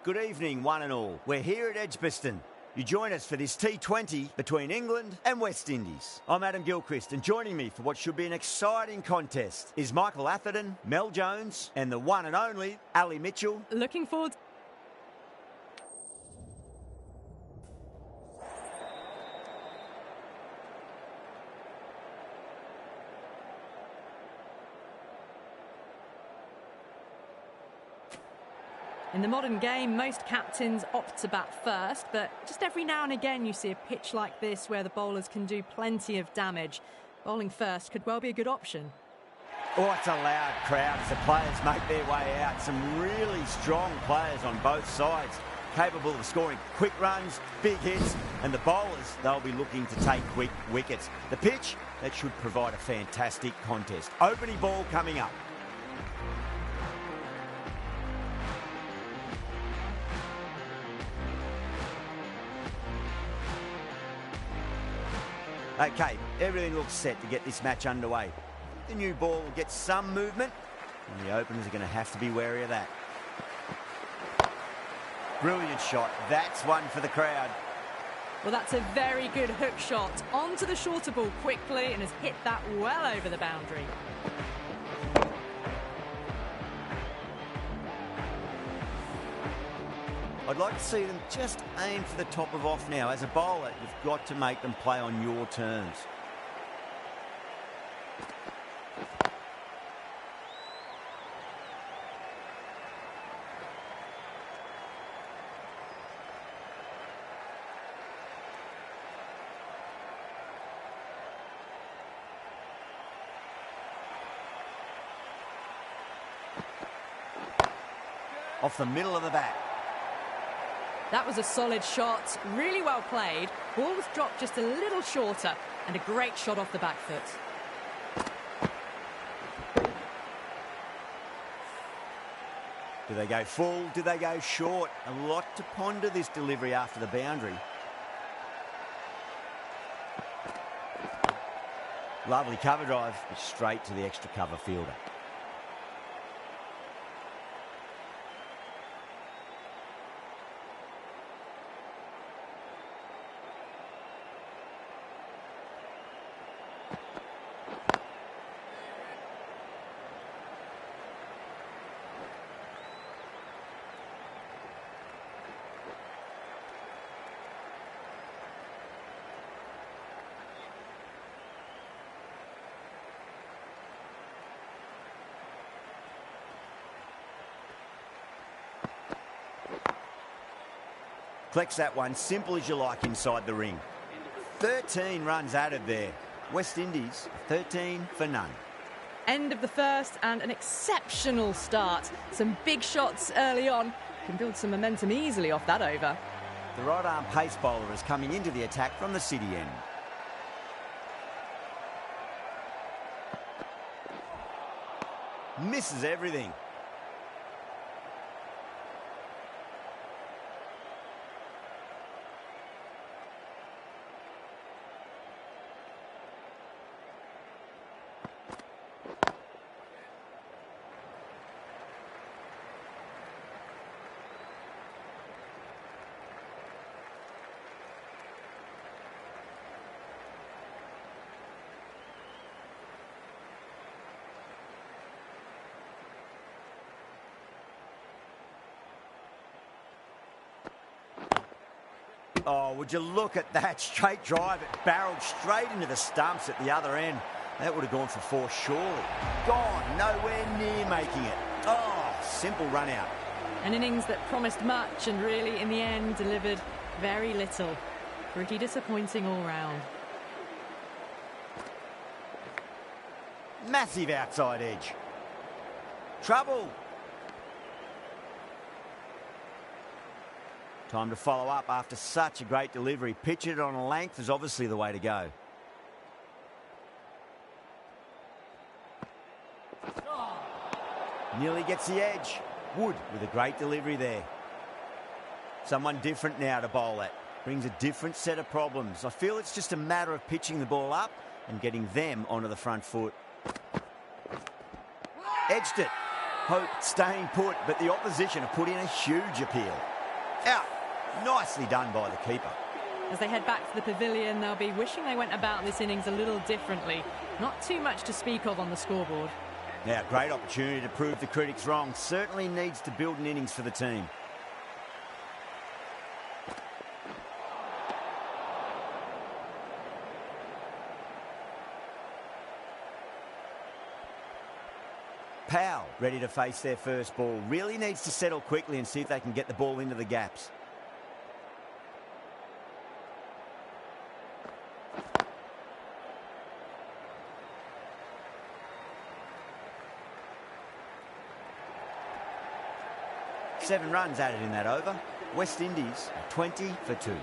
Good evening, one and all. We're here at Edgbaston. You join us for this T20 between England and West Indies. I'm Adam Gilchrist, and joining me for what should be an exciting contest is Michael Atherton, Mel Jones, and the one and only Ali Mitchell. Looking forward. In the modern game, most captains opt to bat first, but just every now and again you see a pitch like this where the bowlers can do plenty of damage. Bowling first could well be a good option. Oh, it's a loud crowd as the players make their way out. Some really strong players on both sides, capable of scoring quick runs, big hits, and the bowlers, they'll be looking to take quick wickets. The pitch, that should provide a fantastic contest. Opening ball coming up. Okay, everything looks set to get this match underway. The new ball will get some movement, and the openers are going to have to be wary of that. Brilliant shot. That's one for the crowd. Well, that's a very good hook shot. Onto the shorter ball quickly and has hit that well over the boundary. I'd like to see them just aim for the top of off now. As a bowler, you've got to make them play on your terms. Off the middle of the bat. That was a solid shot, really well played. Ball was dropped just a little shorter, and a great shot off the back foot. Do they go full? Do they go short? A lot to ponder this delivery after the boundary. Lovely cover drive, but straight to the extra cover fielder. Collects that one, simple as you like inside the ring. 13 runs added there. West Indies, 13 for none. End of the first and an exceptional start. Some big shots early on. Can build some momentum easily off that over. The right arm pace bowler is coming into the attack from the city end. Misses everything. Oh, would you look at that straight drive? It barreled straight into the stumps at the other end. That would have gone for four, surely. Gone, nowhere near making it. Oh, simple run out. An innings that promised much and really, in the end, delivered very little. Pretty disappointing all round. Massive outside edge. Trouble. Time to follow up after such a great delivery. Pitch it on a length is obviously the way to go. Nearly gets the edge. Wood with a great delivery there. Someone different now to bowl at. Brings a different set of problems. I feel it's just a matter of pitching the ball up and getting them onto the front foot. Edged it. Hope staying put, but the opposition have put in a huge appeal. Out. Nicely done by the keeper. As they head back to the pavilion, they'll be wishing they went about this innings a little differently. Not too much to speak of on the scoreboard. Now, great opportunity to prove the critics wrong. Certainly needs to build an innings for the team. Powell ready to face their first ball. Really needs to settle quickly and see if they can get the ball into the gaps. Seven runs added in that over. West Indies 20 for 2.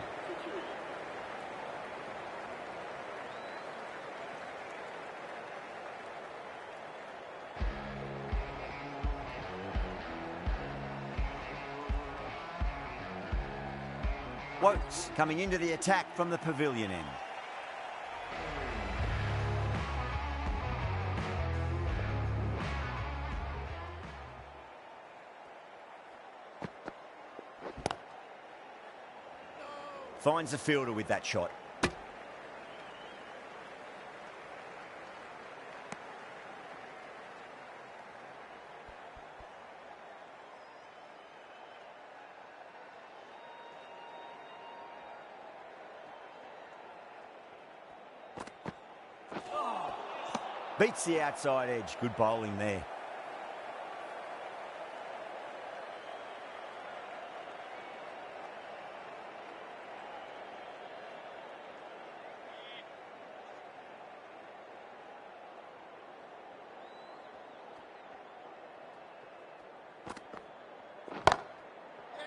Wokes coming into the attack from the pavilion end. Finds the fielder with that shot. Beats the outside edge. Good bowling there.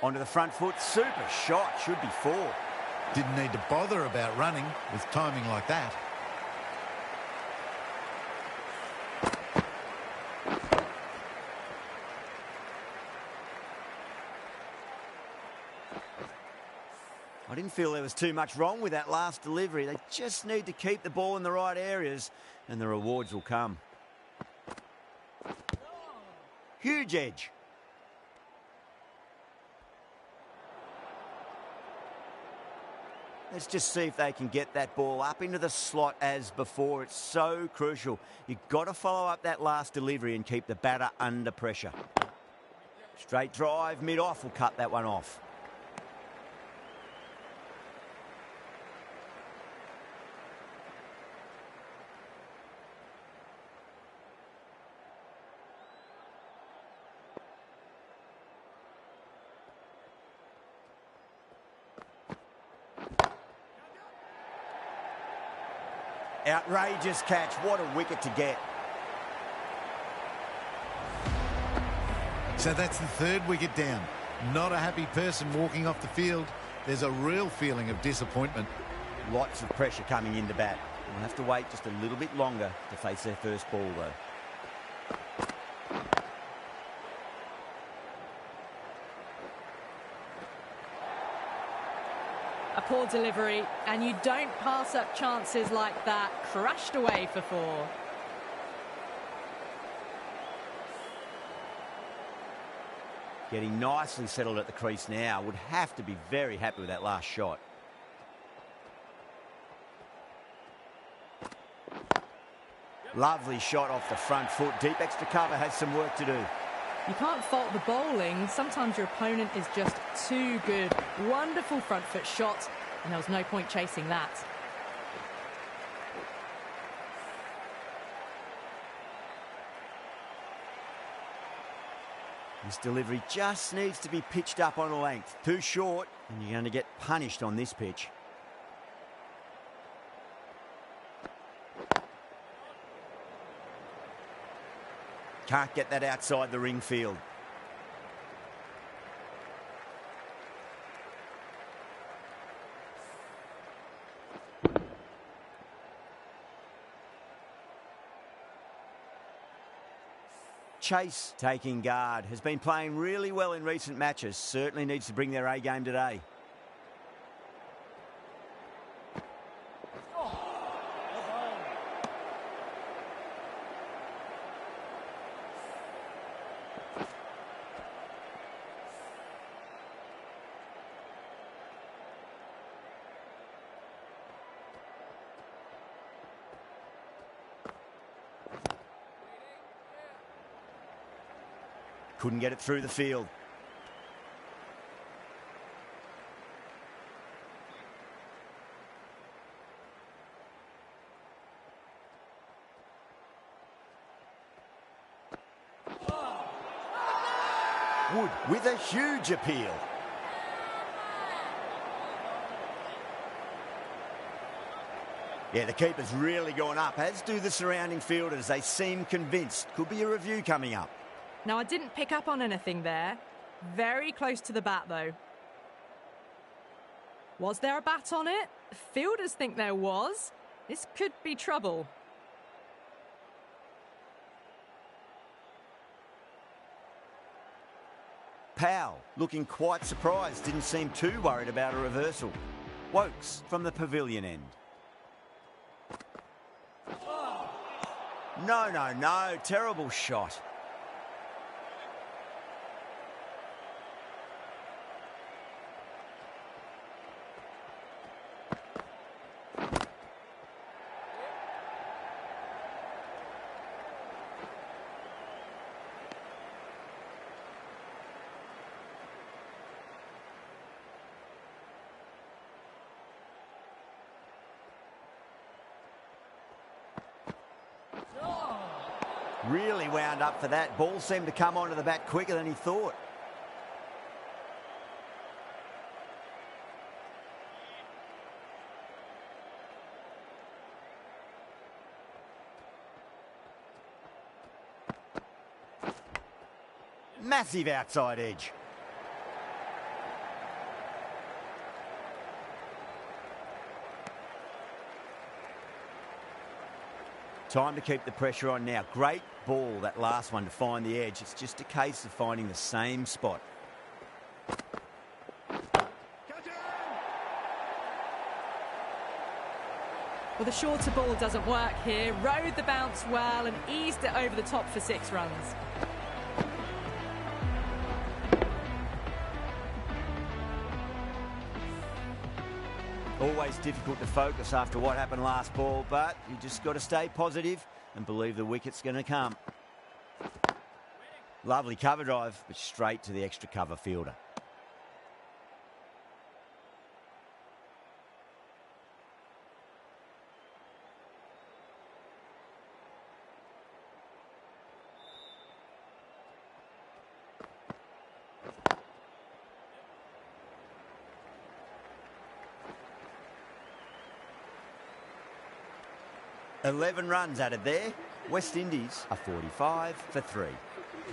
Onto the front foot. Super shot. Should be 4. Didn't need to bother about running with timing like that. I didn't feel there was too much wrong with that last delivery. They just need to keep the ball in the right areas and the rewards will come. Huge edge. Let's just see if they can get that ball up into the slot as before. It's so crucial. You've got to follow up that last delivery and keep the batter under pressure. Straight drive, mid-off will cut that one off. Outrageous catch. What a wicket to get. So that's the 3rd wicket down. Not a happy person walking off the field. There's a real feeling of disappointment. Lots of pressure coming into bat. We'll have to wait just a little bit longer to face their first ball, though. A poor delivery, and you don't pass up chances like that. Crashed away for 4. Getting nicely settled at the crease now. Would have to be very happy with that last shot. Lovely shot off the front foot. Deep extra cover has some work to do. You can't fault the bowling. Sometimes your opponent is just too good. Wonderful front foot shot, and there was no point chasing that. This delivery just needs to be pitched up on a length. Too short, and you're going to get punished on this pitch. Can't get that outside the ring field. Chase taking guard. Has been playing really well in recent matches. Certainly needs to bring their A game today. Couldn't get it through the field. Wood with a huge appeal. Yeah, the keeper's really gone up, as do the surrounding fielders. They seem convinced. Could be a review coming up. Now, I didn't pick up on anything there. Very close to the bat, though. Was there a bat on it? Fielders think there was. This could be trouble. Powell looking quite surprised. Didn't seem too worried about a reversal. Wokes from the pavilion end. No. Terrible shot. Really wound up for that. Ball seemed to come onto the bat quicker than he thought. Massive outside edge. Time to keep the pressure on now. Great ball, that last one, to find the edge. It's just a case of finding the same spot. Well, the shorter ball doesn't work here. Rode the bounce well and eased it over the top for 6 runs. Always difficult to focus after what happened last ball, but you just got to stay positive and believe the wicket's going to come. Lovely cover drive, but straight to the extra cover fielder. $11 runs added there. West Indies are 45 for 3.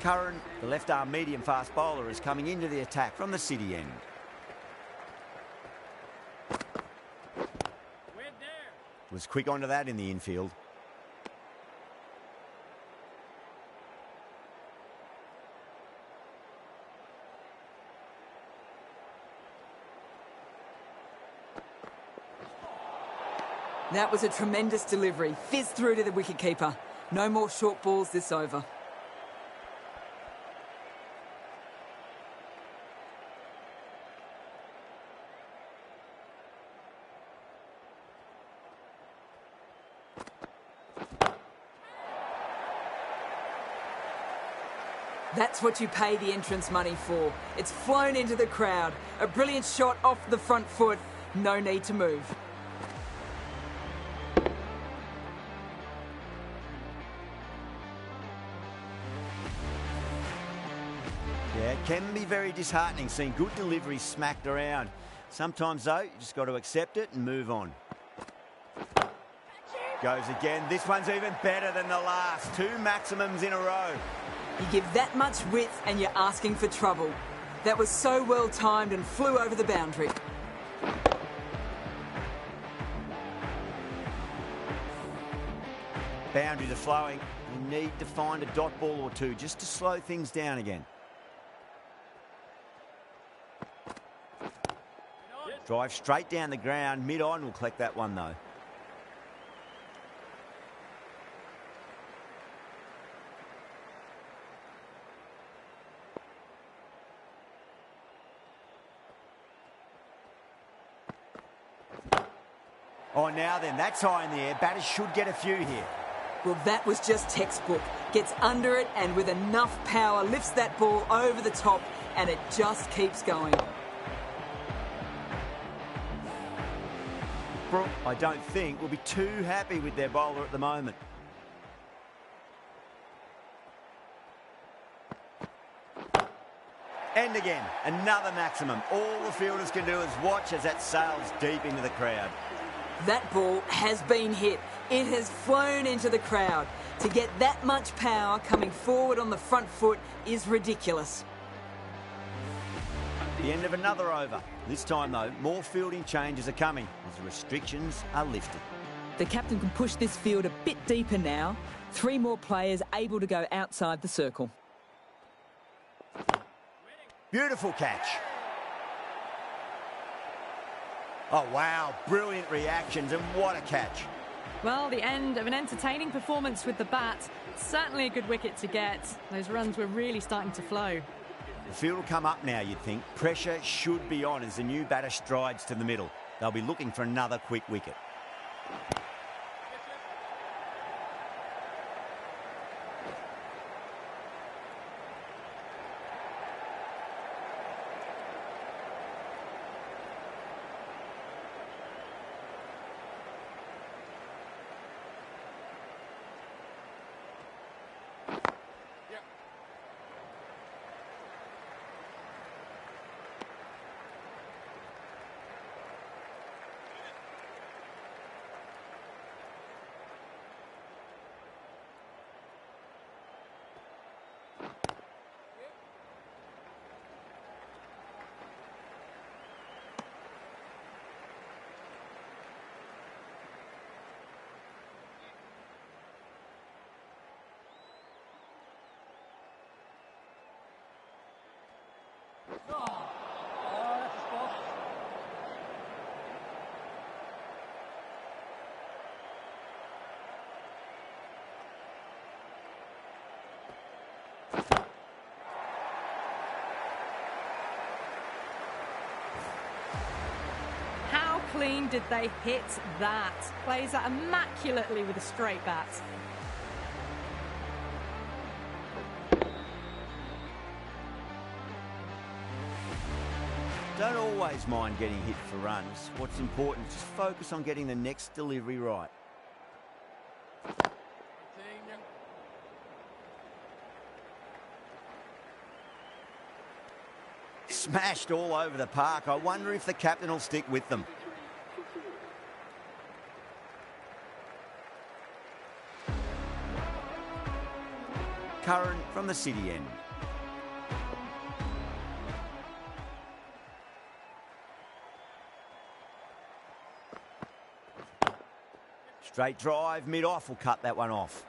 Curran, the left-arm medium-fast bowler, is coming into the attack from the city end. Was quick onto that in the infield. That was a tremendous delivery. Fizzed through to the wicketkeeper. No more short balls this over. That's what you pay the entrance money for. It's flown into the crowd. A brilliant shot off the front foot. No need to move. Yeah, it can be very disheartening seeing good deliveries smacked around. Sometimes, though, you just got to accept it and move on. Goes again. This one's even better than the last. 2 maximums in a row. You give that much width and you're asking for trouble. That was so well timed and flew over the boundary. Boundaries are flowing. You need to find a dot ball or two just to slow things down again. Drive straight down the ground. Mid-on will collect that one, though. Oh, now then, that's high in the air. Batters should get a few here. Well, that was just textbook. Gets under it and with enough power lifts that ball over the top and it just keeps going. Brooke, I don't think will be too happy with their bowler at the moment. And again, another maximum. All the fielders can do is watch as that sails deep into the crowd. That ball has been hit. It has flown into the crowd. To get that much power coming forward on the front foot is ridiculous. The end of another over. This time, though, more fielding changes are coming as the restrictions are lifted. The captain can push this field a bit deeper now. 3 more players able to go outside the circle. Beautiful catch. Oh, wow. Brilliant reactions, and what a catch. Well, the end of an entertaining performance with the bat. Certainly a good wicket to get. Those runs were really starting to flow. The field will come up now, you'd think. Pressure should be on as the new batter strides to the middle. They'll be looking for another quick wicket. How clean did they hit that? Plays that immaculately with a straight bat. Don't always mind getting hit for runs. What's important is just focus on getting the next delivery right. Smashed all over the park. I wonder if the captain will stick with them. Curran from the city end. Straight drive, mid-off will cut that one off.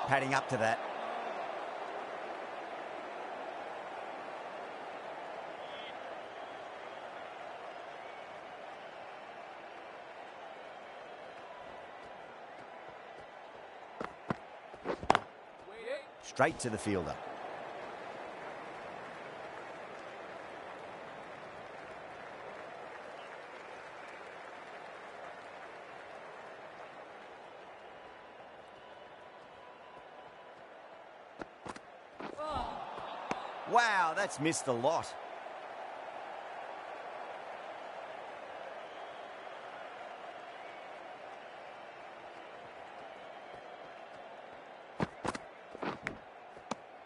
Padding up to that. Straight to the fielder. Wow, that's missed a lot.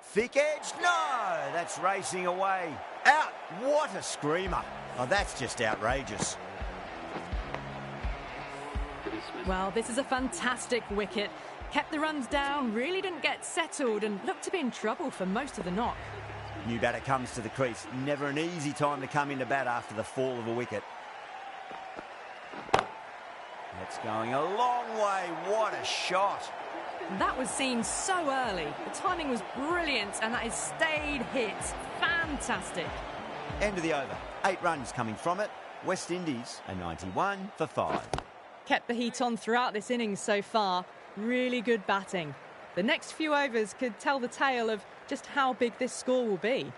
Thick edge, no, that's racing away. Out, what a screamer. Oh, that's just outrageous. Well, this is a fantastic wicket. Kept the runs down, really didn't get settled and looked to be in trouble for most of the knock. New batter comes to the crease. Never an easy time to come into bat after the fall of a wicket. That's going a long way. What a shot. That was seen so early. The timing was brilliant and that is stayed hit. Fantastic. End of the over. 8 runs coming from it. West Indies a 91 for 5. kept the heat on throughout this innings so far. Really good batting. The next few overs could tell the tale of just how big this score will be.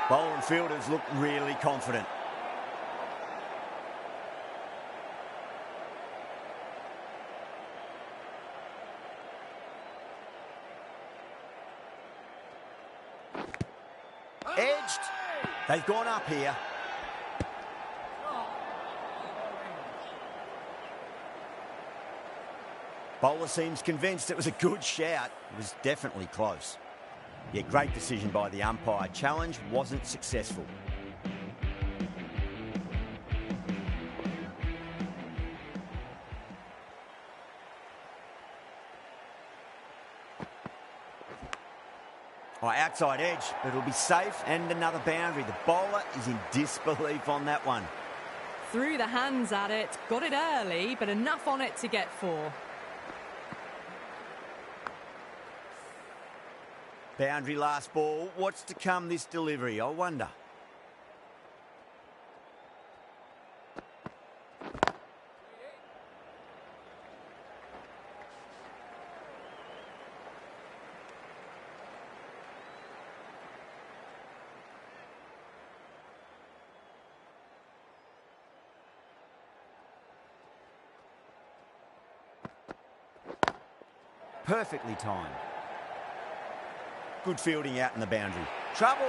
Bowler and fielders look really confident. Edged. They've gone up here. Bowler seems convinced it was a good shout. It was definitely close. Yeah, great decision by the umpire. Challenge wasn't successful. Outside edge, but it'll be safe and another boundary. The bowler is in disbelief on that one. Threw the hands at it, got it early, but enough on it to get 4. Boundary last ball. What's to come this delivery, I wonder? Perfectly timed. Good fielding out in the boundary. Trouble!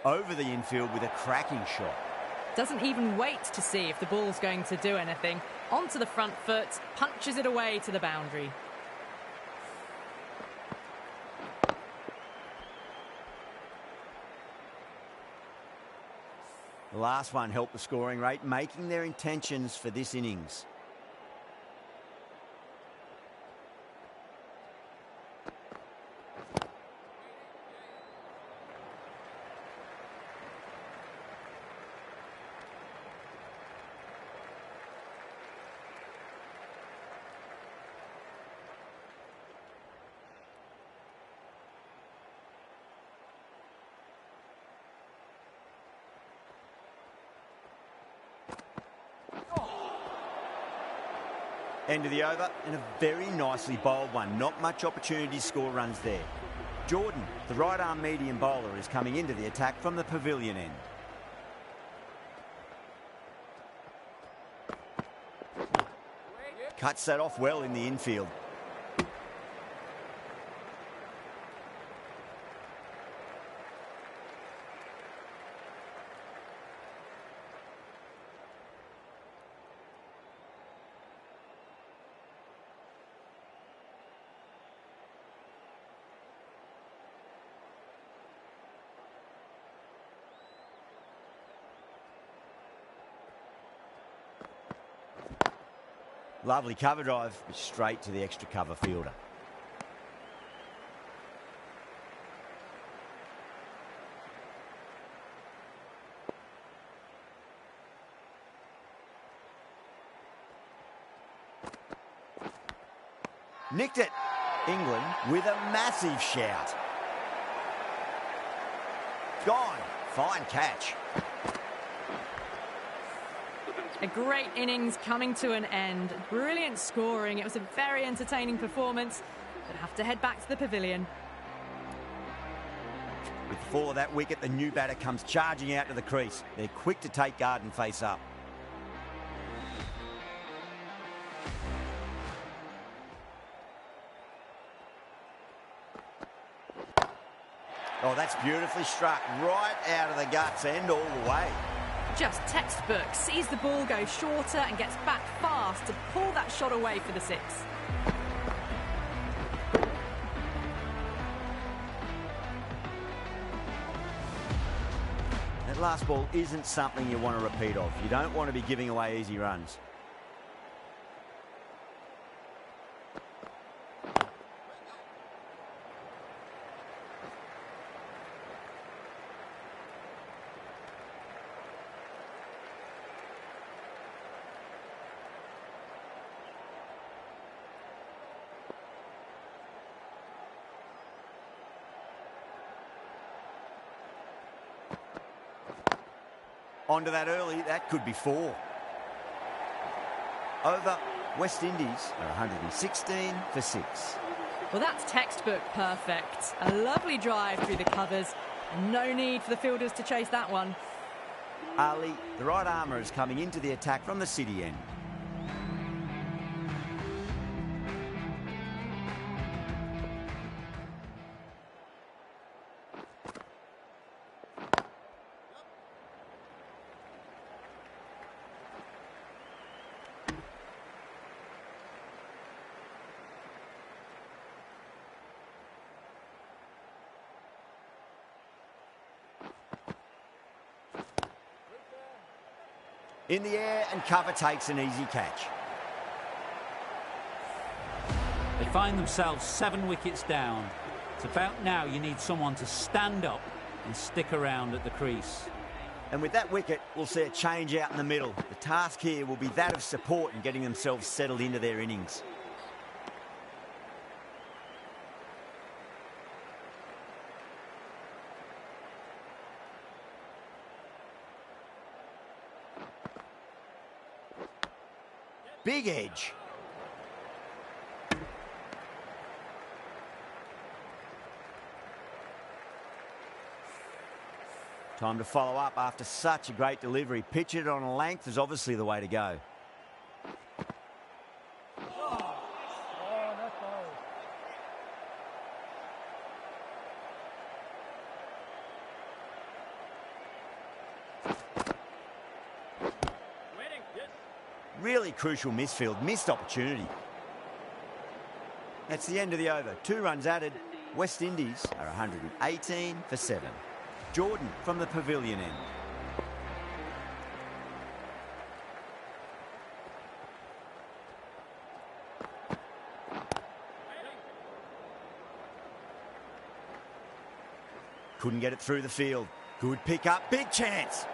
Over the infield with a cracking shot. Doesn't even wait to see if the ball's going to do anything. Onto the front foot, punches it away to the boundary. The last one helped the scoring rate, making their intentions for this innings. End of the over, and a very nicely bowled one. Not much opportunity to score runs there. Jordan, the right-arm medium bowler, is coming into the attack from the pavilion end. Cuts that off well in the infield. Lovely cover drive, but straight to the extra cover fielder. Nicked it. England with a massive shout. Gone. Fine catch. A great innings coming to an end. Brilliant scoring. It was a very entertaining performance, but have to head back to the pavilion. With the fall of that wicket, the new batter comes charging out to the crease. They're quick to take guard and face up. Oh, that's beautifully struck. Right out of the guts end all the way. Just textbook. Sees the ball go shorter and gets back fast to pull that shot away for the six. That last ball isn't something you want to repeat of. You don't want to be giving away easy runs. Onto that early, that could be 4. Over, West Indies are 116 for 6. Well, that's textbook perfect. A lovely drive through the covers. And no need for the fielders to chase that one. Ali, the right armour, is coming into the attack from the city end. In the air, and cover takes an easy catch. They find themselves 7 wickets down. It's about now you need someone to stand up and stick around at the crease. And with that wicket, we'll see a change out in the middle. The task here will be that of support and getting themselves settled into their innings. Big edge. Time to follow up after such a great delivery. Pitch it on a length is obviously the way to go. Really crucial misfield, missed opportunity. That's the end of the over. 2 runs added. West Indies are 118 for 7. Jordan from the pavilion end. Couldn't get it through the field. Good pick up, big chance.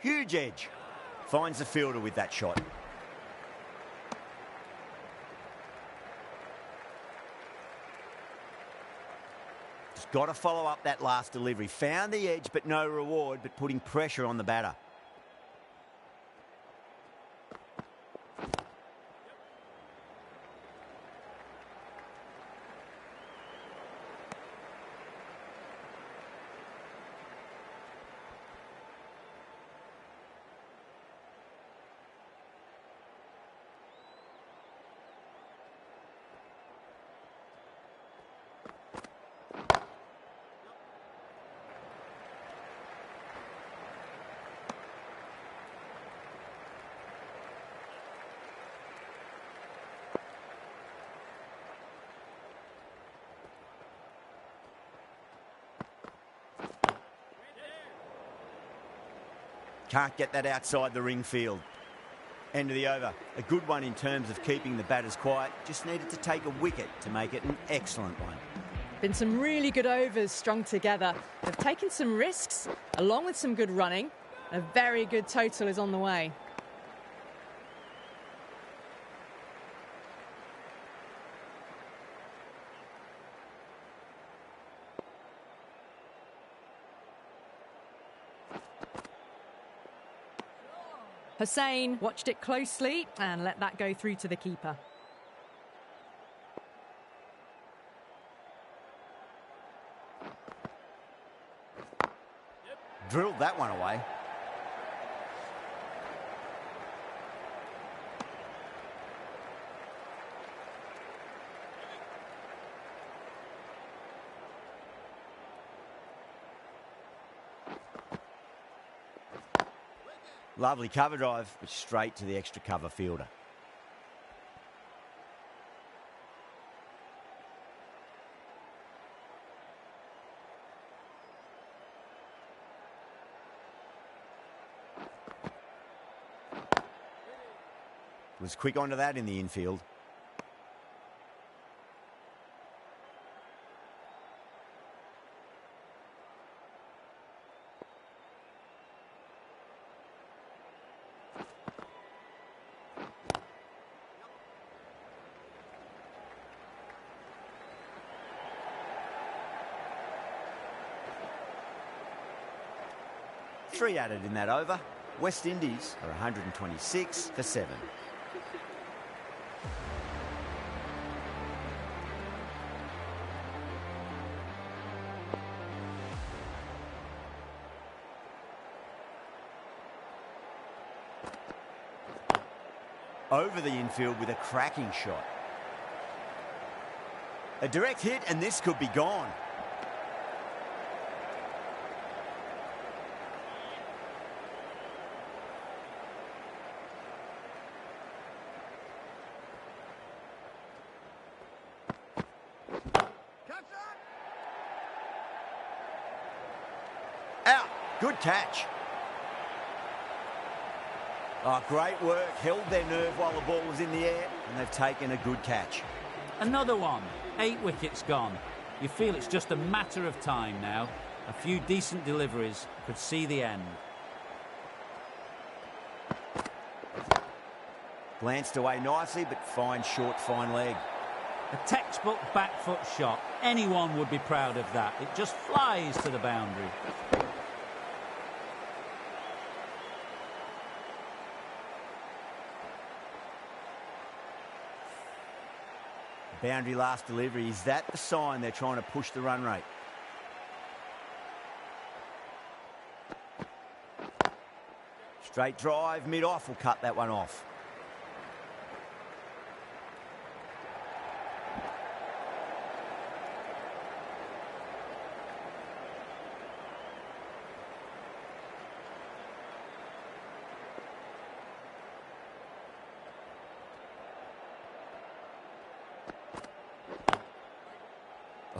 Huge edge. Finds the fielder with that shot. Just got to follow up that last delivery. Found the edge, but no reward, but putting pressure on the batter. Can't get that outside the ring field. End of the over. A good one in terms of keeping the batters quiet. Just needed to take a wicket to make it an excellent one. Been some really good overs strung together. They've taken some risks, along with some good running. A very good total is on the way. Hussain watched it closely and let that go through to the keeper. Drilled that one away. Lovely cover drive, but straight to the extra cover fielder. Was quick onto that in the infield. Three added in that over. West Indies are 126 for 7. Over the infield with a cracking shot. A direct hit and this could be gone. Out. Good catch. Oh, great work. Held their nerve while the ball was in the air, and they've taken a good catch. Another one. 8 wickets gone. You feel it's just a matter of time now. A few decent deliveries could see the end. Glanced away nicely, but fine short, fine leg. A textbook back foot shot. Anyone would be proud of that. It just flies to the boundary. Boundary last delivery. Is that the sign they're trying to push the run rate? Straight drive, mid-off will cut that one off.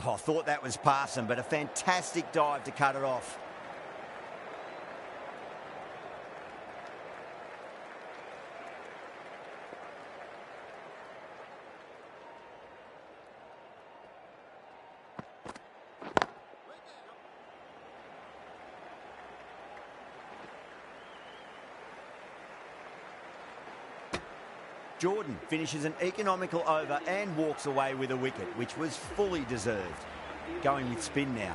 Oh, I thought that was passing, but a fantastic dive to cut it off. Jordan finishes an economical over and walks away with a wicket, which was fully deserved. Going with spin now.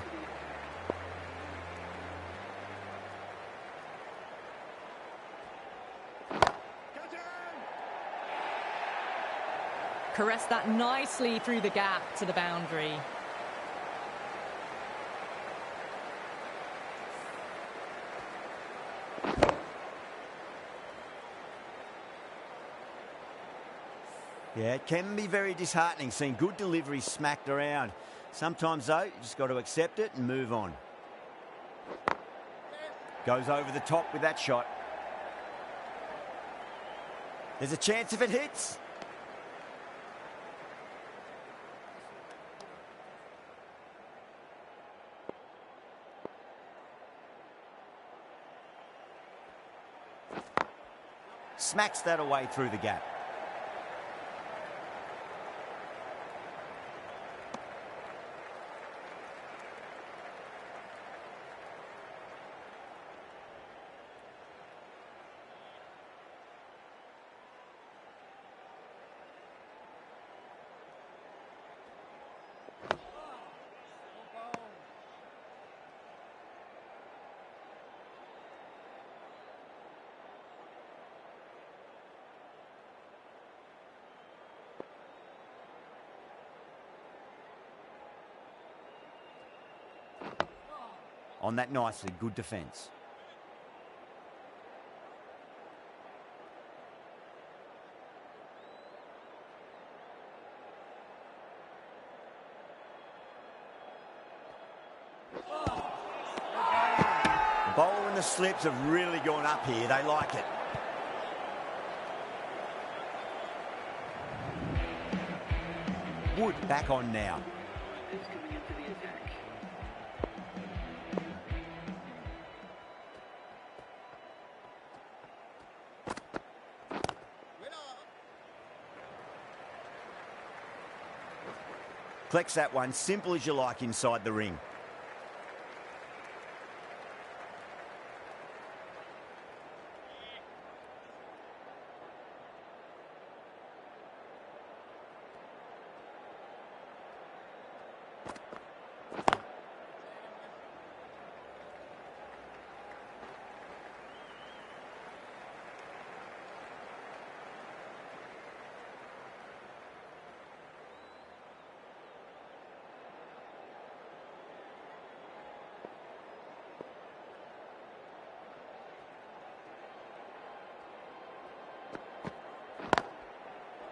Caressed that nicely through the gap to the boundary. Yeah, it can be very disheartening seeing good deliveries smacked around. Sometimes, though, you just got to accept it and move on. Goes over the top with that shot. There's a chance if it hits. smacks that away through the gap. On that nicely, good defence. The bowler and the slips have really gone up here. They like it. Wood back on now. Collects that one, simple as you like, inside the ring.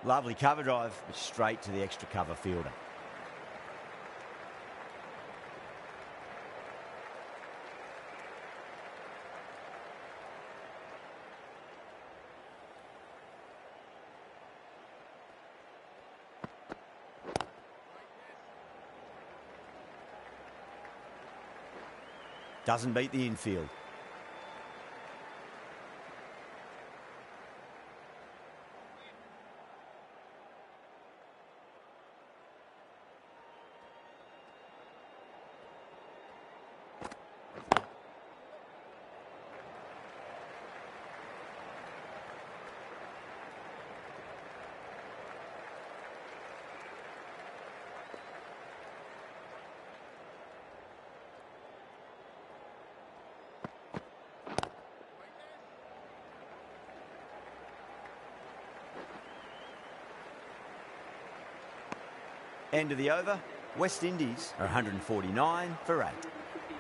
Lovely cover drive, straight to the extra cover fielder. Doesn't beat the infield. End of the over. West Indies are 149 for 8.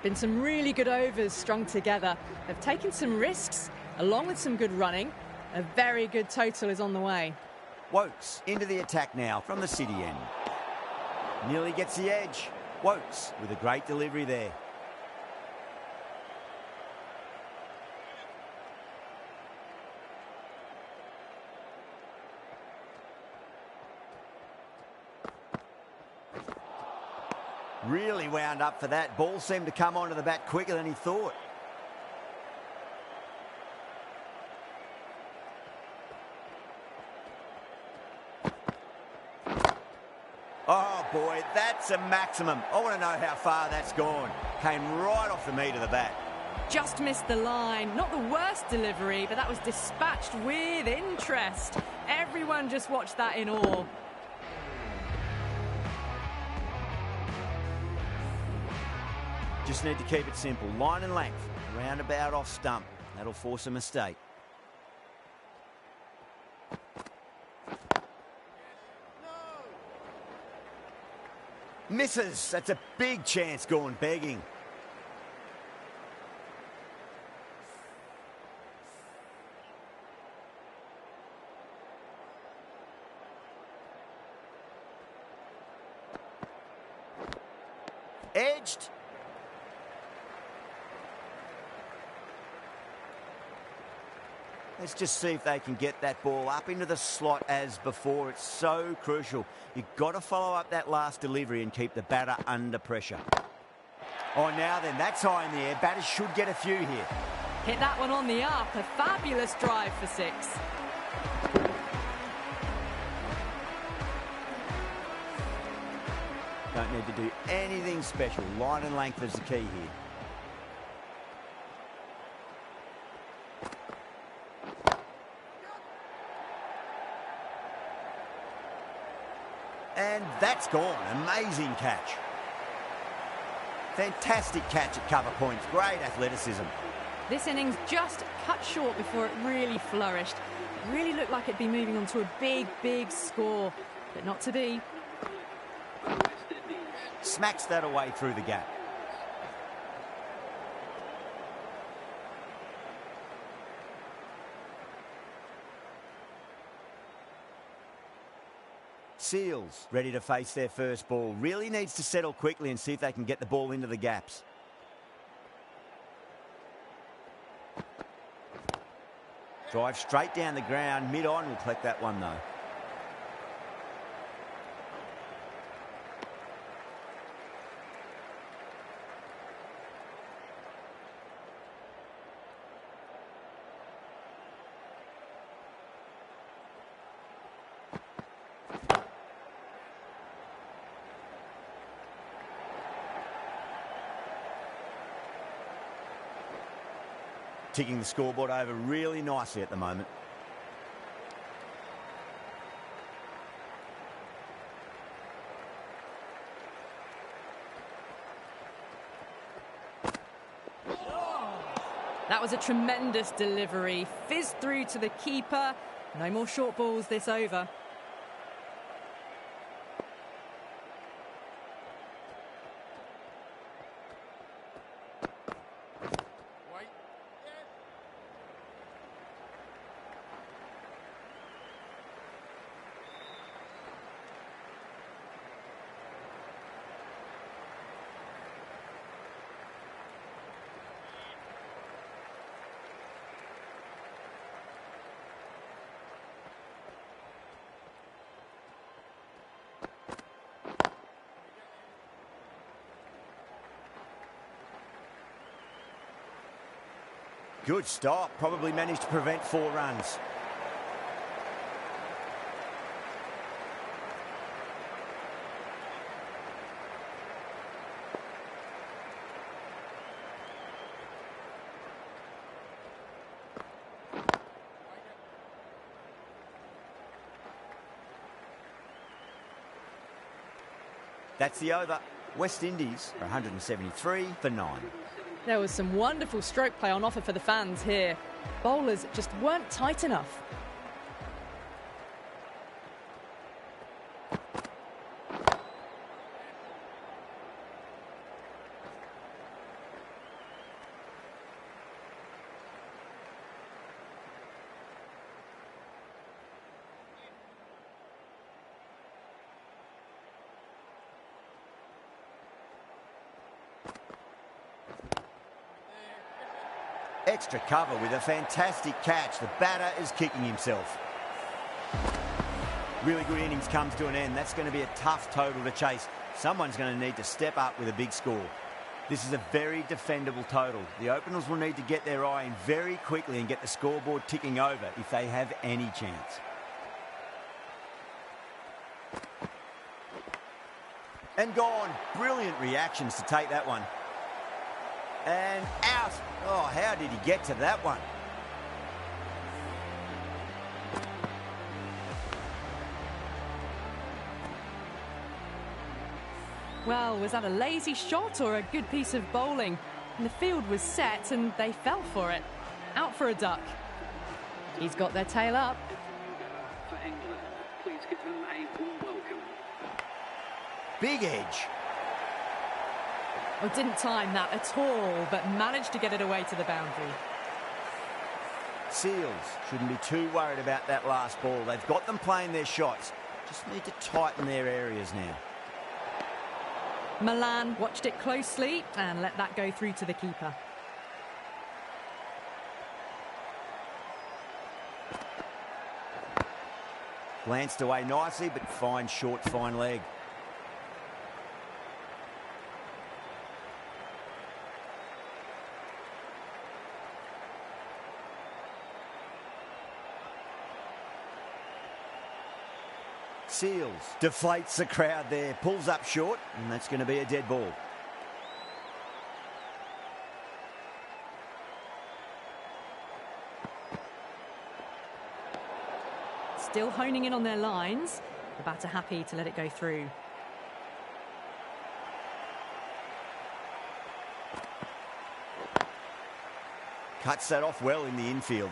Been some really good overs strung together. They've taken some risks, along with some good running. A very good total is on the way. Wokes into the attack now from the city end. Nearly gets the edge. Wokes with a great delivery there. Really wound up for that. Ball seemed to come onto the bat quicker than he thought. Oh boy, that's a maximum. I want to know how far that's gone. Came right off the meat of the bat. Just missed the line. Not the worst delivery, but that was dispatched with interest. Everyone just watched that in awe. Just need to keep it simple. Line and length. Roundabout off stump. That'll force a mistake. Misses. That's a big chance gone begging. Edged. Let's just see if they can get that ball up into the slot as before. It's so crucial. You've got to follow up that last delivery and keep the batter under pressure. Oh, now then, that's high in the air. Batters should get a few here. Hit that one on the up. A fabulous drive for 6. Don't need to do anything special. Line and length is the key here. And that's gone. Amazing catch. Fantastic catch at cover points. Great athleticism. This innings just cut short before it really flourished. It really looked like it'd be moving on to a big, big score, but not to be. Smacks that away through the gap. Seals ready to face their first ball. Really needs to settle quickly and see if they can get the ball into the gaps. Drive straight down the ground. Mid-on will collect that one though. Ticking the scoreboard over really nicely at the moment. That was a tremendous delivery. Fizzed through to the keeper. No more short balls this over. Good stop. Probably managed to prevent 4 runs. That's the over. West Indies are 173 for 9. There was some wonderful stroke play on offer for the fans here. Bowlers just weren't tight enough. Extra cover with a fantastic catch. The batter is kicking himself. Really good innings comes to an end. That's going to be a tough total to chase. Someone's going to need to step up with a big score. This is a very defendable total. The openers will need to get their eye in very quickly and get the scoreboard ticking over if they have any chance. And gone. Brilliant reactions to take that one. And out. Oh, how did he get to that one? Well, was that a lazy shot or a good piece of bowling? And the field was set and they fell for it. Out for a duck. He's got their tail up. For England, please give them a warm welcome. Big edge. Oh, didn't time that at all, but managed to get it away to the boundary. Seals shouldn't be too worried about that last ball. They've got them playing their shots. Just need to tighten their areas now. Milan watched it closely and let that go through to the keeper. Glanced away nicely, but fine short, fine leg. Seals deflates the crowd there, pulls up short, and that's going to be a dead ball. Still honing in on their lines. The batter happy to let it go through. Cuts that off well in the infield.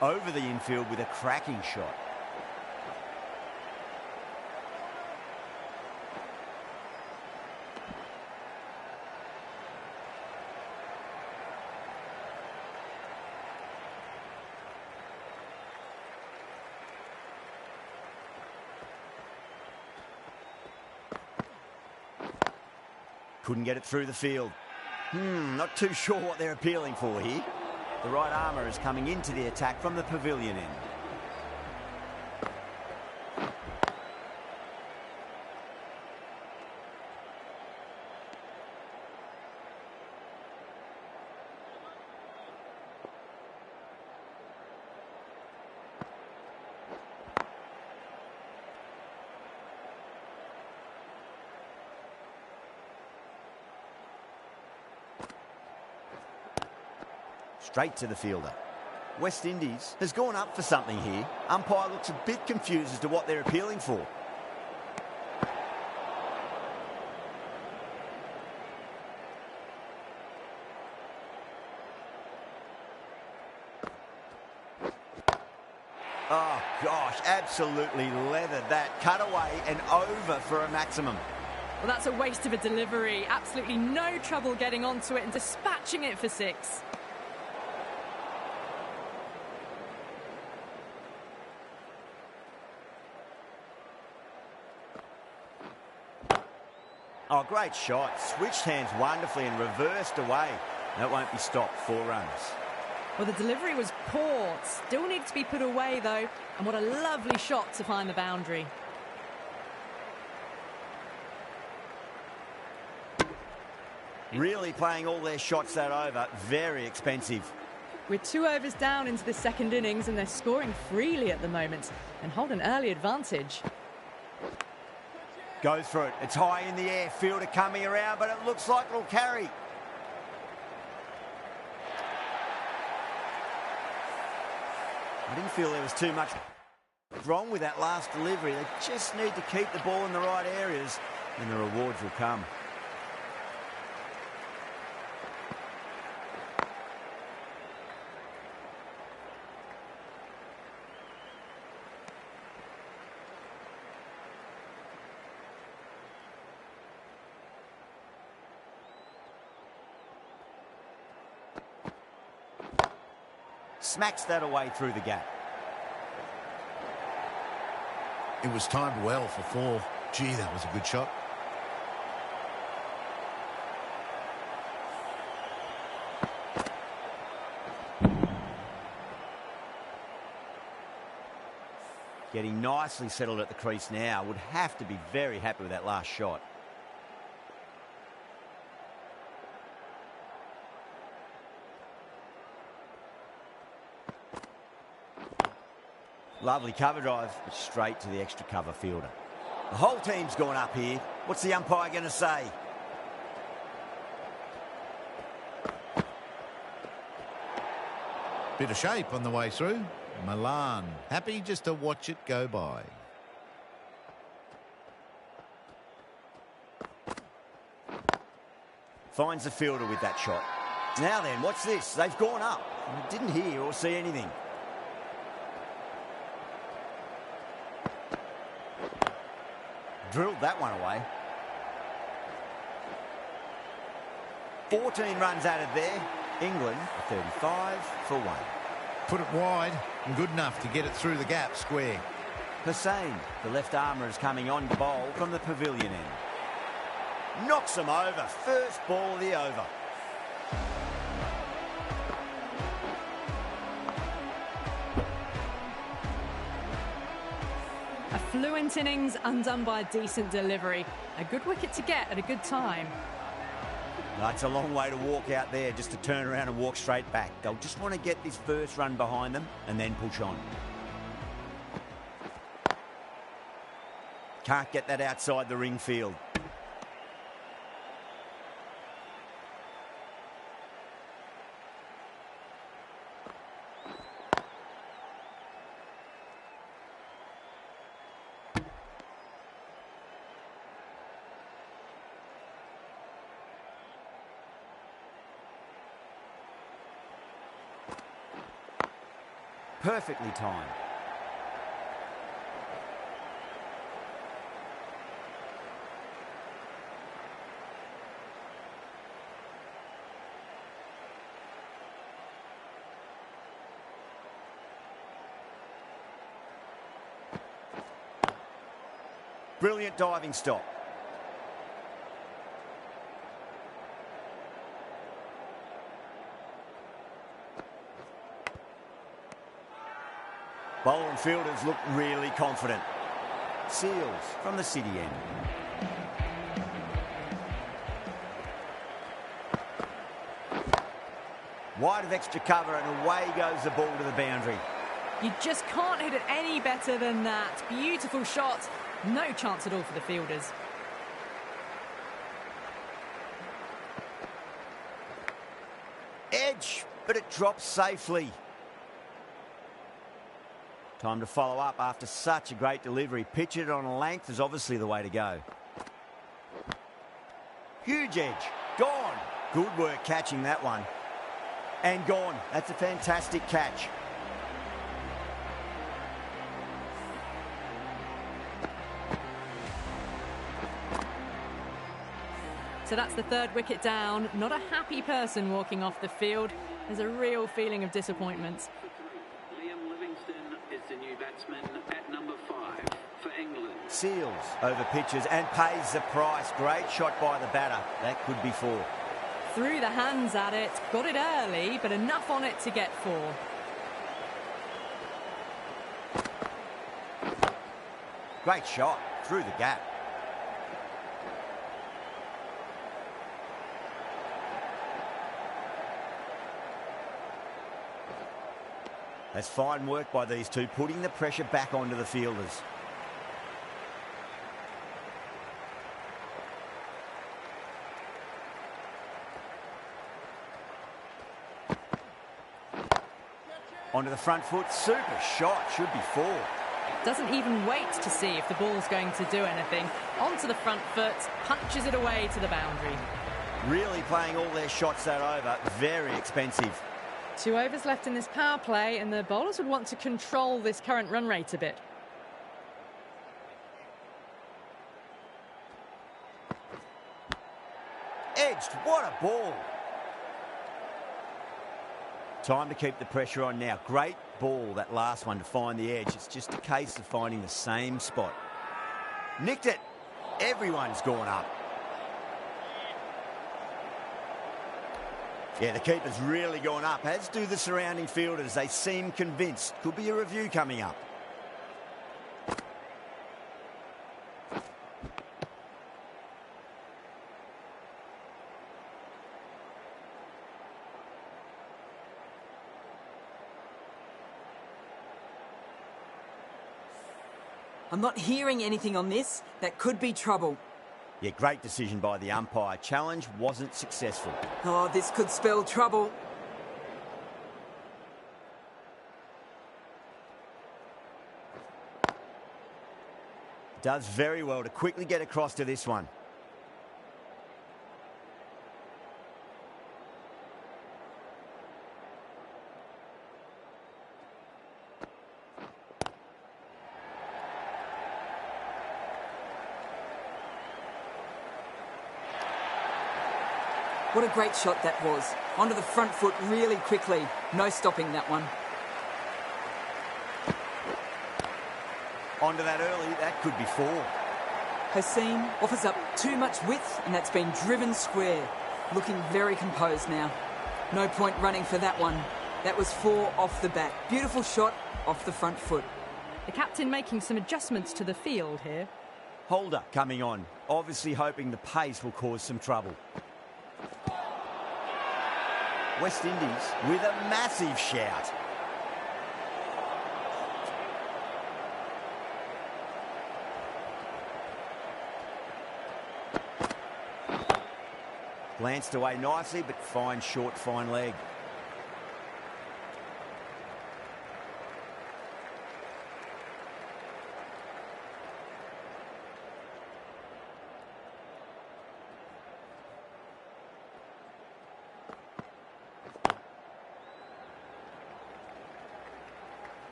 Over the infield with a cracking shot. Couldn't get it through the field. Not too sure what they're appealing for here. The right armour is coming into the attack from the pavilion end. Straight to the fielder. West Indies has gone up for something here. Umpire looks a bit confused as to what they're appealing for. Oh gosh, absolutely leathered that. Cut away and over for a maximum. Well, that's a waste of a delivery. Absolutely no trouble getting onto it and dispatching it for 6. Oh, great shot. Switched hands wonderfully and reversed away. That won't be stopped. 4 runs. Well, the delivery was poor. Still needs to be put away, though. And what a lovely shot to find the boundary. Really playing all their shots that over. Very expensive. We're 2 overs down into the second innings, and they're scoring freely at the moment and hold an early advantage. Goes for it. It's high in the air. Fielder coming around, but it looks like it'll carry. I didn't feel there was too much wrong with that last delivery. They just need to keep the ball in the right areas, and the rewards will come. Smacks that away through the gap. It was timed well for 4. Gee, that was a good shot. Getting nicely settled at the crease now. Would have to be very happy with that last shot. Lovely cover drive, but straight to the extra cover fielder. The whole team's gone up here. What's the umpire going to say? Bit of shape on the way through. Milan happy just to watch it go by. Finds the fielder with that shot. Now then, what's this? They've gone up. I didn't hear or see anything. Drilled that one away. 14 runs added there. England 35 for 1. Put it wide and good enough to get it through the gap square. Hussain, the left armour, is coming on to bowl from the pavilion end. Knocks them over. First ball of the over. A fluent innings undone by a decent delivery. A good wicket to get at a good time. That's a long way to walk out there, just to turn around and walk straight back. They'll just want to get this first run behind them and then push on. Can't get that outside the ring field. Perfectly timed. Brilliant diving stop. Bowler and fielders look really confident. Seals from the city end. Wide of extra cover and away goes the ball to the boundary. You just can't hit it any better than that. Beautiful shot. No chance at all for the fielders. Edge, but it drops safely. Time to follow up after such a great delivery. Pitch it on a length is obviously the way to go. Huge edge. Gone. Good work catching that one. And gone. That's a fantastic catch. So that's the third wicket down. Not a happy person walking off the field. There's a real feeling of disappointment. Is the new batsman at number 5 for England. Seals over pitches and pays the price. Great shot by the batter. That could be 4. Threw the hands at it, got it early, but enough on it to get 4. Great shot through the gap. That's fine work by these two, putting the pressure back onto the fielders. Onto the front foot, super shot, should be 4. Doesn't even wait to see if the ball's going to do anything. Onto the front foot, punches it away to the boundary. Really playing all their shots that over, very expensive. 2 overs left in this power play, and the bowlers would want to control this current run rate a bit. Edged, what a ball. Time to keep the pressure on now. Great ball, that last one, to find the edge. It's just a case of finding the same spot. Nicked it. Everyone's gone up. Yeah, the keeper's really gone up, as do the surrounding fielders. They seem convinced. Could be a review coming up. I'm not hearing anything on this. That could be trouble. Yeah, great decision by the umpire. Challenge wasn't successful. Oh, this could spell trouble. Does very well to quickly get across to this one. What a great shot that was. Onto the front foot really quickly. No stopping that one. Onto that early, that could be 4. Hossein offers up too much width, and that's been driven square. Looking very composed now. No point running for that one. That was 4 off the bat. Beautiful shot off the front foot. The captain making some adjustments to the field here. Holder coming on, obviously hoping the pace will cause some trouble. West Indies with a massive shout. Glanced away nicely, but fine short, fine leg.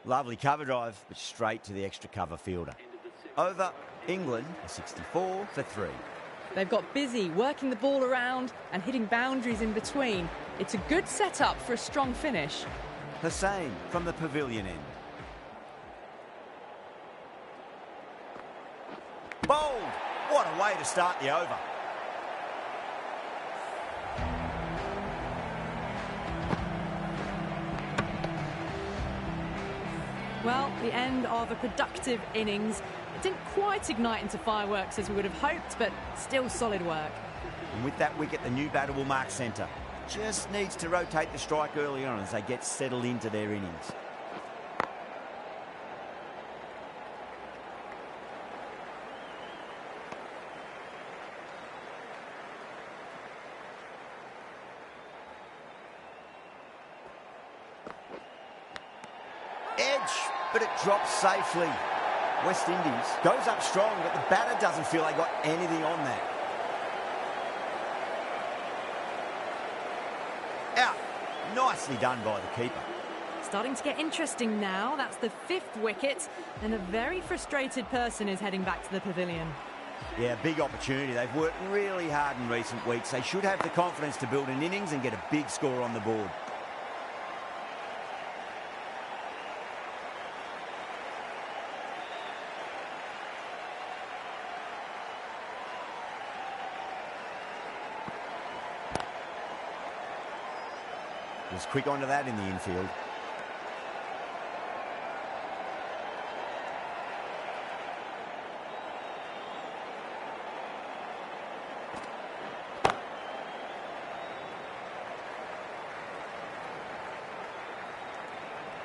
Lovely cover drive, but straight to the extra cover fielder. Over, England, a 64 for 3. They've got busy working the ball around and hitting boundaries in between. It's a good setup for a strong finish. Hussain from the pavilion end. Bowled! What a way to start the over. Well, the end of a productive innings. It didn't quite ignite into fireworks as we would have hoped, but still solid work. And with that wicket, the new batter will mark centre. Just needs to rotate the strike early on as they get settled into their innings. Edge, but it drops safely. West Indies goes up strong, but the batter doesn't feel they got anything on that. Out. Nicely done by the keeper. Starting to get interesting now. That's the 5th wicket, and a very frustrated person is heading back to the pavilion. Yeah, big opportunity. They've worked really hard in recent weeks. They should have the confidence to build an innings and get a big score on the board. Was quick onto that in the infield.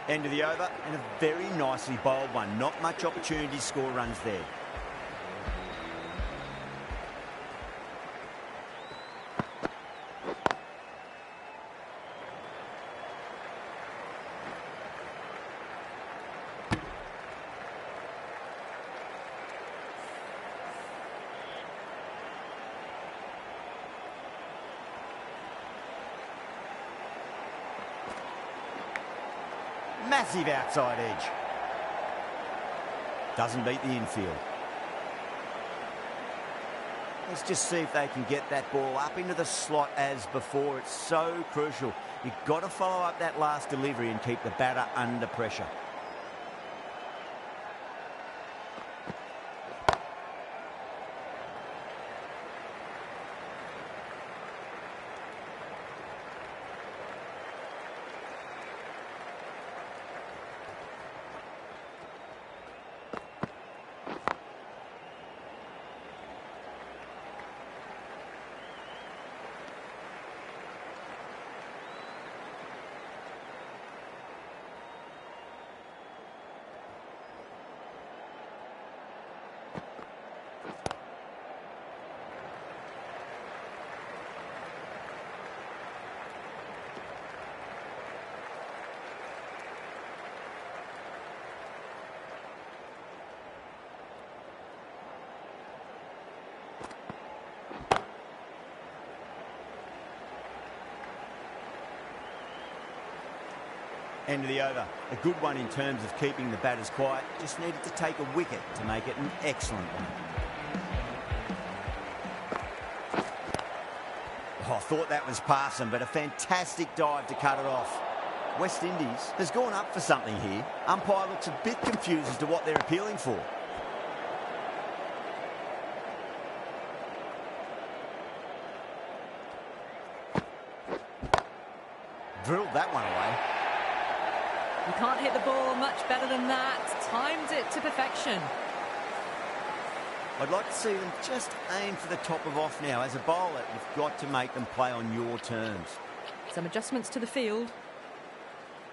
End of the over, and a very nicely bowled one. Not much opportunity to score runs there. Massive outside edge. Doesn't beat the infield. Let's just see if they can get that ball up into the slot as before. It's so crucial. You've got to follow up that last delivery and keep the batter under pressure. End of the over. A good one in terms of keeping the batters quiet. Just needed to take a wicket to make it an excellent one. Oh, I thought that was passing, but a fantastic dive to cut it off. West Indies has gone up for something here. Umpire looks a bit confused as to what they're appealing for. Drilled that one away. You can't hit the ball much better than that. Timed it to perfection. I'd like to see them just aim for the top of off now. As a bowler, you've got to make them play on your terms. Some adjustments to the field.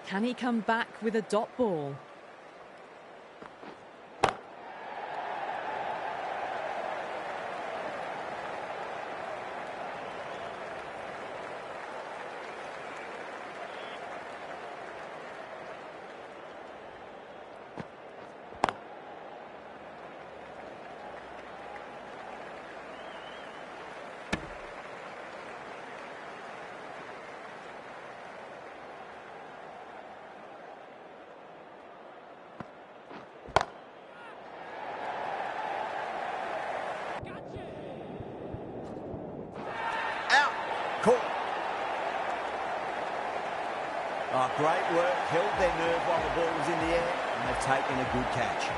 Can he come back with a dot ball? Out. Caught. Oh, great work. Held their nerve while the ball was in the air, and they've taken a good catch.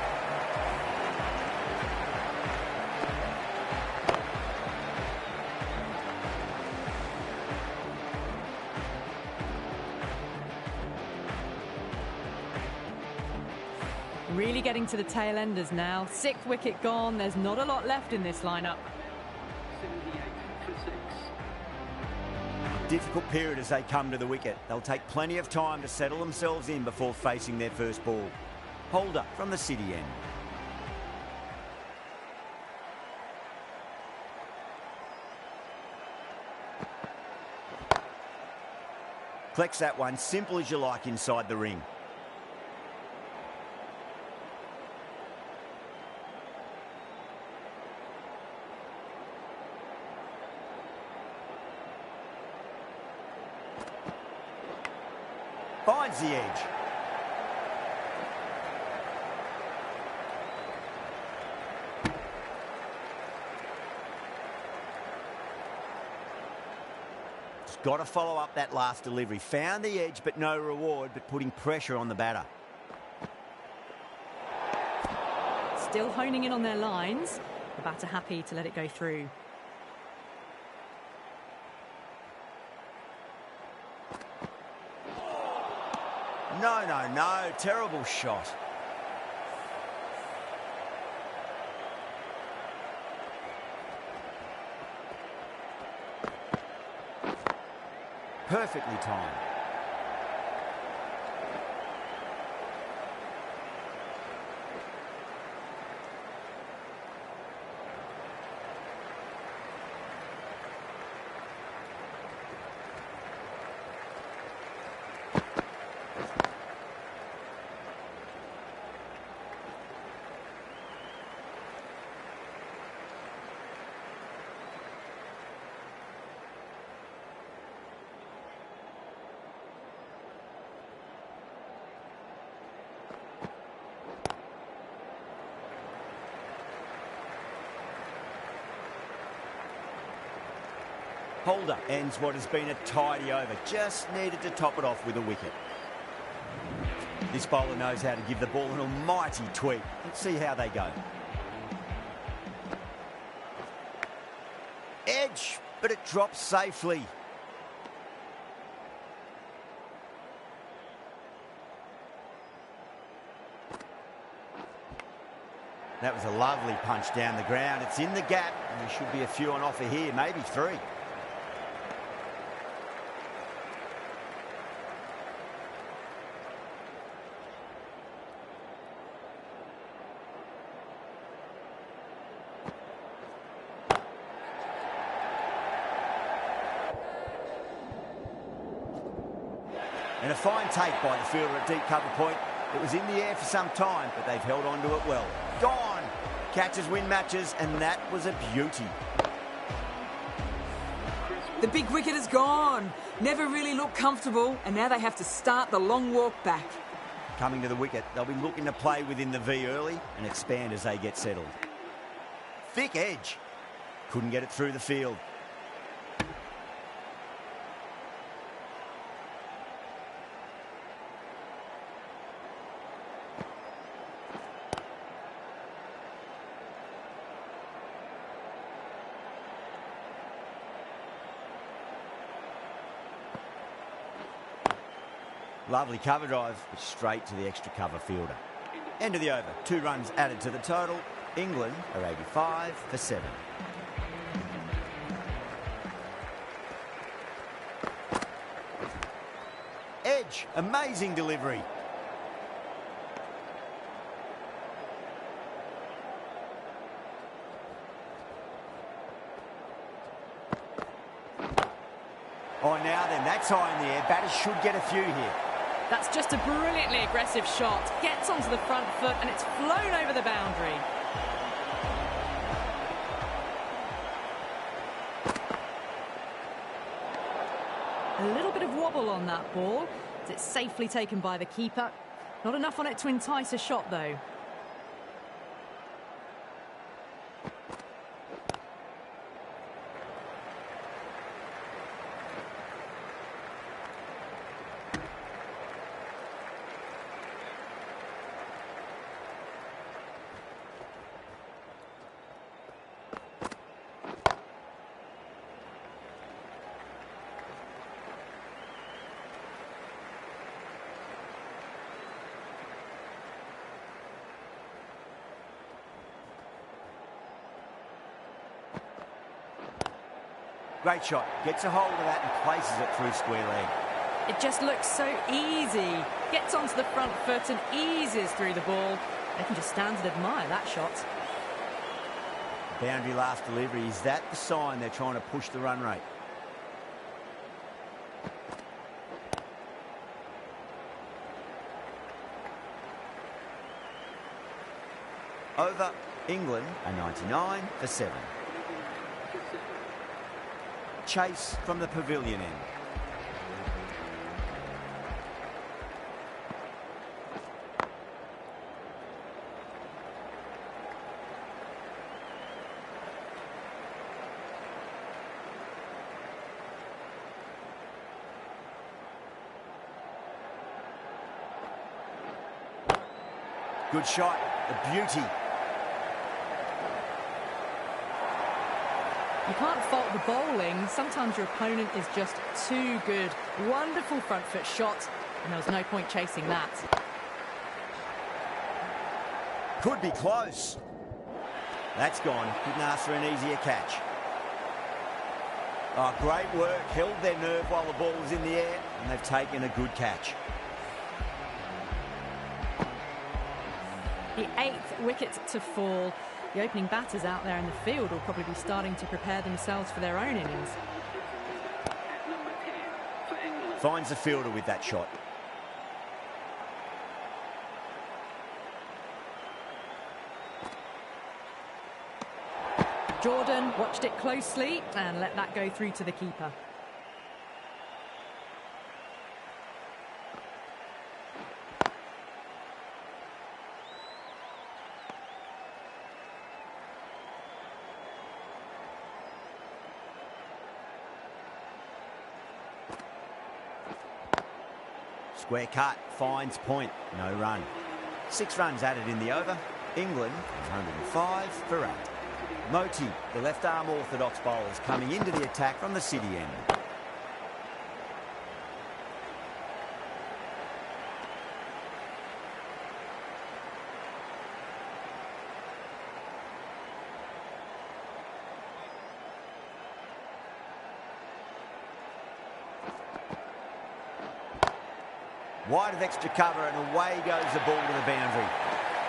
Really getting to the tail enders now. 6th wicket gone. There's not a lot left in this lineup. 78 for 6. Difficult period as they come to the wicket. They'll take plenty of time to settle themselves in before facing their first ball. Holder from the City end. Collects that one, simple as you like inside the ring. Finds the edge. Just got to follow up that last delivery. Found the edge, but no reward, but putting pressure on the batter. Still honing in on their lines. The batter happy to let it go through. No, no, no. Terrible shot. Perfectly timed. Holder ends what has been a tidy over. Just needed to top it off with a wicket. This bowler knows how to give the ball an almighty tweak. Let's see how they go. Edge, but it drops safely. That was a lovely punch down the ground. It's in the gap, and there should be a few on offer here, maybe 3. And a fine take by the fielder at deep cover point. It was in the air for some time, but they've held on to it well. Gone! Catches win matches, and that was a beauty. Chris The big wicket is gone. Never really looked comfortable, and now they have to start the long walk back. Coming to the wicket, they'll be looking to play within the V early and expand as they get settled. Thick edge. Couldn't get it through the field. Lovely cover drive, straight to the extra cover fielder. End of the over. 2 runs added to the total. England are 85 for 7. Edge, amazing delivery. Oh, now then, that's high in the air. Batters should get a few here. That's just a brilliantly aggressive shot. Gets onto the front foot and it's flown over the boundary. A little bit of wobble on that ball. It's safely taken by the keeper. Not enough on it to entice a shot, though. Great shot. Gets a hold of that and places it through square leg. It just looks so easy. Gets onto the front foot and eases through the ball. They can just stand and admire that shot. Boundary last delivery. Is that the sign they're trying to push the run rate? Over. England are 99 for 7. Chase from the pavilion end. Good shot, a beauty. You can't fault the bowling. Sometimes your opponent is just too good. Wonderful front foot shot, and there was no point chasing that. Could be close. That's gone. Couldn't ask for an easier catch. Oh, great work. Held their nerve while the ball was in the air, and they've taken a good catch. The 8th wicket to fall. The opening batters out there in the field will probably be starting to prepare themselves for their own innings. Finds the fielder with that shot. Jordan watched it closely and let that go through to the keeper. Square cut, finds point, no run. 6 runs added in the over. England 105 for 8. Moti, the left-arm orthodox bowlers, coming into the attack from the city end. Wide of extra cover and away goes the ball to the boundary.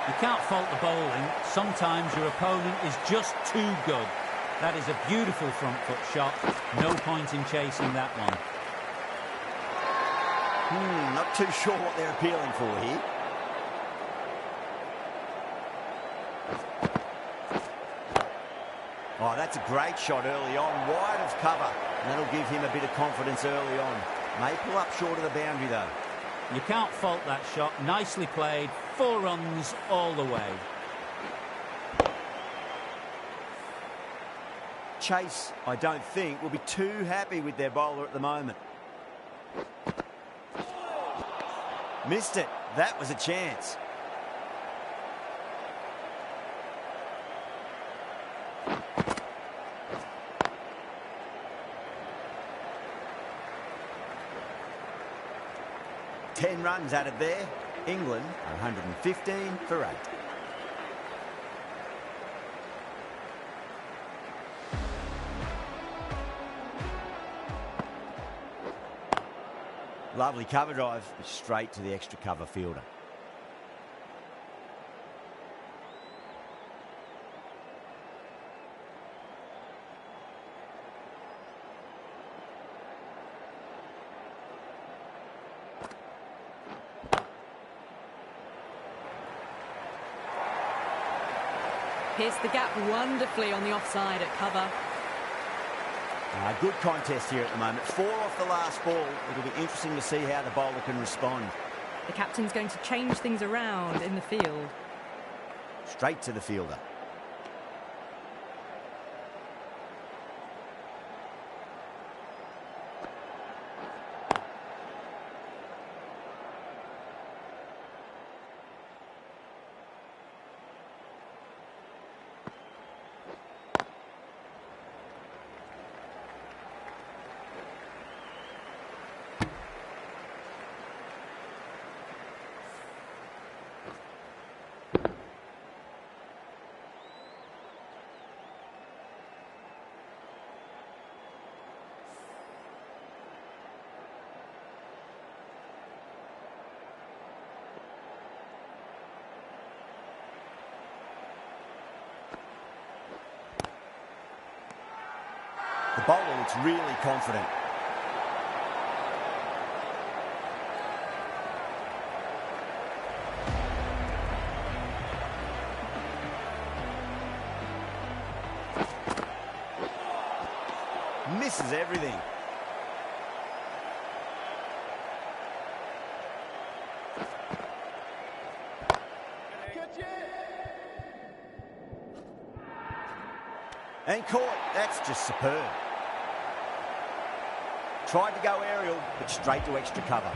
You can't fault the bowling. Sometimes your opponent is just too good. That is a beautiful front foot shot. No point in chasing that one. Not too sure what they're appealing for here. Oh, that's a great shot early on. Wide of cover. That'll give him a bit of confidence early on. May pull up short of the boundary, though. You can't fault that shot. Nicely played. 4 runs all the way. Chase, I don't think, will be too happy with their bowler at the moment. Missed it. That was a chance. Ten runs added there. England 115 for 8. Lovely cover drive, straight to the extra cover fielder. Pierced the gap wonderfully on the offside at cover. Good contest here at the moment. 4 off the last ball. It'll be interesting to see how the bowler can respond. The captain's going to change things around in the field. Straight to the fielder. The bowler looks really confident. Misses everything. And caught. That's just superb. Tried to go aerial, but straight to extra cover.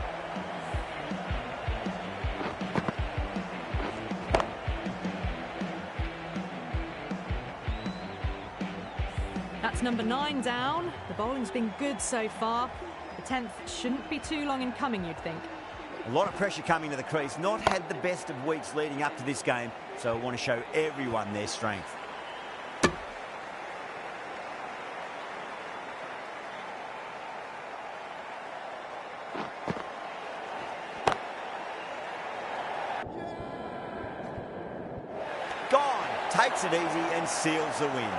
That's number 9 down. The bowling's been good so far. The 10th shouldn't be too long in coming, you'd think. A lot of pressure coming to the crease. Not had the best of weeks leading up to this game, so I want to show everyone their strength. Gone. Takes it easy and seals the win.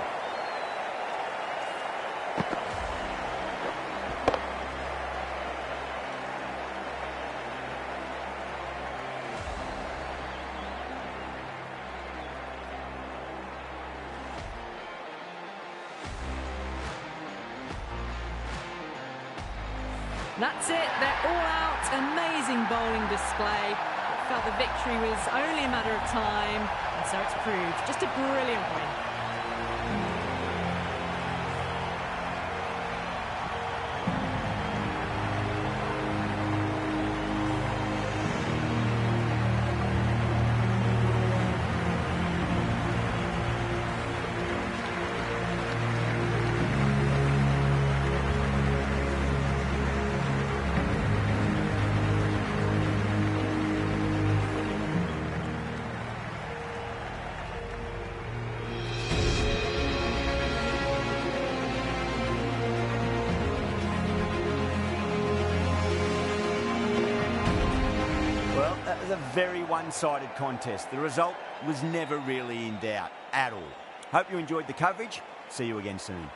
That's it, they're all out. Amazing bowling display. It felt the victory was only a matter of time, and so it's proved. Just a brilliant win. That was a very one-sided contest. The result was never really in doubt at all. Hope you enjoyed the coverage. See you again soon.